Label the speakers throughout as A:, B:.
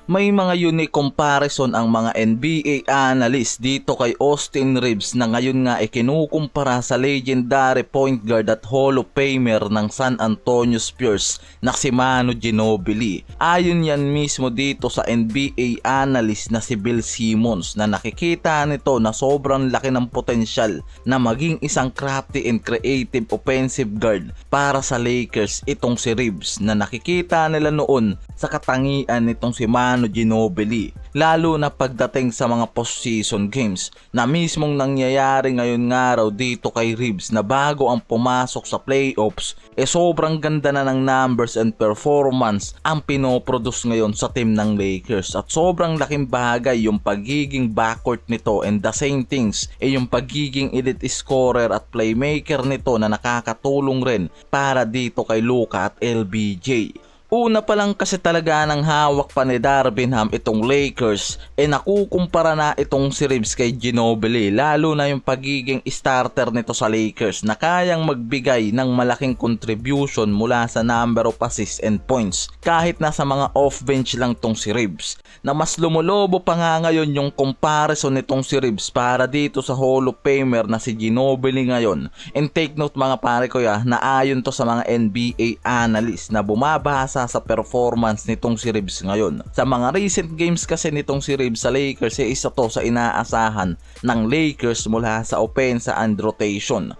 A: May mga unique comparison ang mga NBA analyst dito kay Austin Reeves na ngayon nga kinukumpara sa legendary point guard at Hall of Famer ng San Antonio Spurs na si Manu Ginobili. Ayon yan mismo dito sa NBA analyst na si Bill Simmons na nakikita nito na sobrang laki ng potensyal na maging isang crafty and creative offensive guard para sa Lakers itong si Reeves na nakikita nila noon sa katangian nitong si Manu Ginobili, lalo na pagdating sa mga postseason games na mismong nangyayari ngayon nga raw dito kay Reeves na bago ang pumasok sa playoffs sobrang ganda na ng numbers and performance ang pinoproduce ngayon sa team ng Lakers at sobrang laking bagay yung pagiging backcourt nito and the same things yung pagiging elite scorer at playmaker nito na nakakatulong rin para dito kay Luka at LBJ. Una pa lang kasi talaga ng hawak pa ni Darvin Ham itong Lakers nakukumpara na itong si Reeves kay Ginobili, lalo na yung pagiging starter nito sa Lakers na kayang magbigay ng malaking contribution mula sa number of assists and points kahit nasa mga off-bench lang tong si Reeves, na mas lumulobo pa nga ngayon yung comparison nitong si Reeves para dito sa Hall of Famer na si Ginobili ngayon. And take note mga pare ko na ayon to sa mga NBA analyst na bumabasa sa performance nitong si Reeves ngayon. Sa mga recent games kasi nitong si Reeves sa Lakers isa to sa inaasahan ng Lakers mula sa opensa and rotation.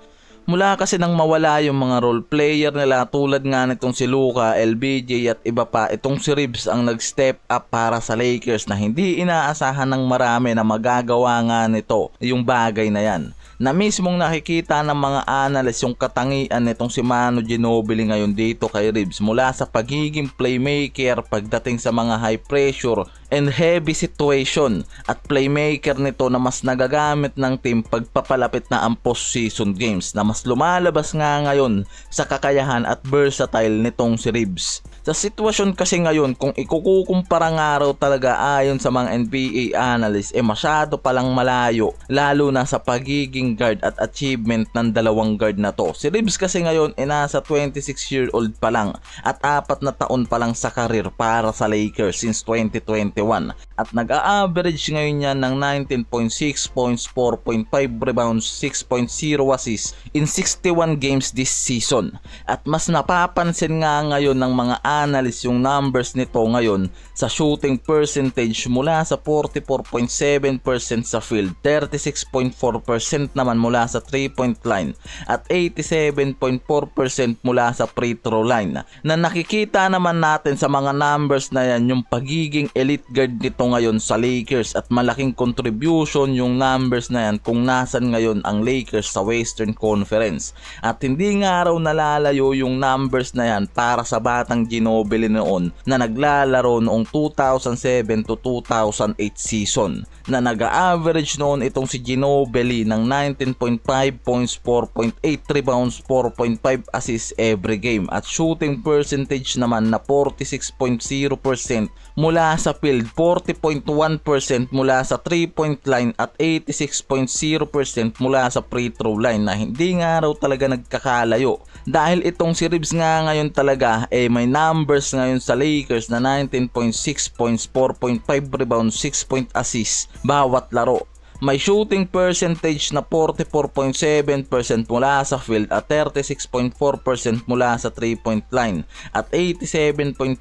A: Mula kasi nang mawala yung mga role player nila tulad nga nitong si Luka, LBJ at iba pa, itong si Reeves ang nag-step up para sa Lakers na hindi inaasahan ng marami na magagawa nga nito yung bagay na yan. Na mismong nakikita ng mga analyst yung katangian nitong si Manu Ginobili ngayon dito kay Reeves mula sa pagiging playmaker pagdating sa mga high pressure and heavy situation at playmaker nito na mas nagagamit ng team pagpapalapit na ang postseason games na mas lumalabas nga ngayon sa kakayahan at versatile nitong si Reeves. Sa sitwasyon kasi ngayon kung ikukumpara nga raw talaga ayon sa mga NBA analysts masyado palang malayo lalo na sa pagiging guard at achievement ng dalawang guard na to. Si Reeves kasi ngayon nasa 26-year-old pa lang at 4 na taon pa lang sa career para sa Lakers since 2021 at nag-a-average ngayon yan ng 19.6 points, 4.5 rebounds, 6.0 assists in 61 games this season. At mas napapansin nga ngayon ng mga analyst yung numbers nito ngayon sa shooting percentage mula sa 44.7% sa field, 36.4% naman mula sa 3-point line at 87.4% mula sa free throw line. Na nakikita naman natin sa mga numbers na yan yung pagiging elite guard nito ngayon sa Lakers at malaking contribution yung numbers na yan kung nasan ngayon ang Lakers sa Western Conference. At hindi nga raw nalalayo yung numbers na yan para sa batang Ginobili noon na naglalaro noong 2007 to 2008 season na nag-a-average noon itong si Ginobili ng 19.5 points, 4.8 rebounds, 4.5 assists every game at shooting percentage naman na 46.0% mula sa field, 40.1% mula sa 3-point line at 86.0% mula sa free throw line na hindi nga raw talaga nagkakalayo. Dahil itong si Reeves nga ngayon talaga may numbers ngayon sa Lakers na 19.6 points, 4.5 rebounds, 6 point assists bawat laro. May shooting percentage na 44.7% mula sa field at 36.4% mula sa 3-point line at 87.4%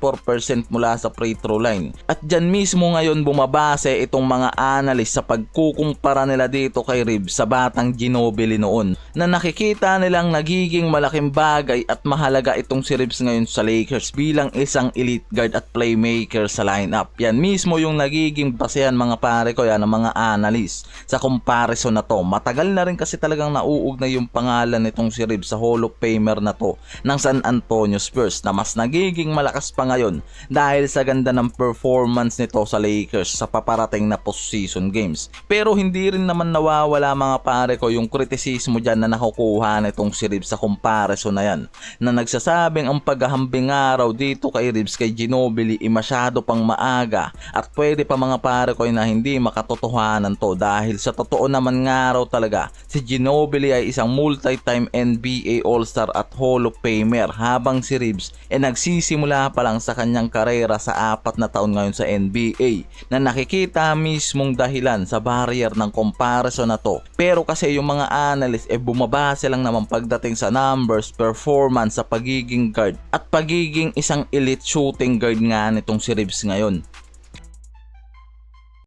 A: mula sa free throw line. At dyan mismo ngayon bumabase itong mga analyst sa pagkukumpara nila dito kay Reeves sa batang Ginobili noon na nakikita nilang nagiging malaking bagay at mahalaga itong si Reeves ngayon sa Lakers bilang isang elite guard at playmaker sa lineup. Yan mismo yung nagiging basehan mga pare ko yan ng mga analyst sa comparison na to. Matagal na rin kasi talagang nauugnay yung pangalan nitong si Reeves sa Hall of Famer na to ng San Antonio Spurs na mas nagiging malakas pa ngayon dahil sa ganda ng performance nito sa Lakers sa paparating na postseason games. Pero hindi rin naman nawawala mga pare ko yung kritisismo dyan na nakukuha nitong si Reeves sa comparison na yan na nagsasabing ang paghahambing araw dito kay Reeves kay Ginobili masyado pang maaga at pwede pa mga pare ko na hindi makatotohanan to dahil dahil sa totoo naman nga raw talaga si Ginobili ay isang multi-time NBA All-Star at Hall of Famer habang si Reeves ay nagsisimula pa lang sa kanyang karera sa 4 na taon ngayon sa NBA na nakikita mismong dahilan sa barrier ng comparison na to. Pero kasi yung mga analyst bumabase lang naman pagdating sa numbers, performance sa pagiging guard at pagiging isang elite shooting guard nga nitong si Reeves ngayon.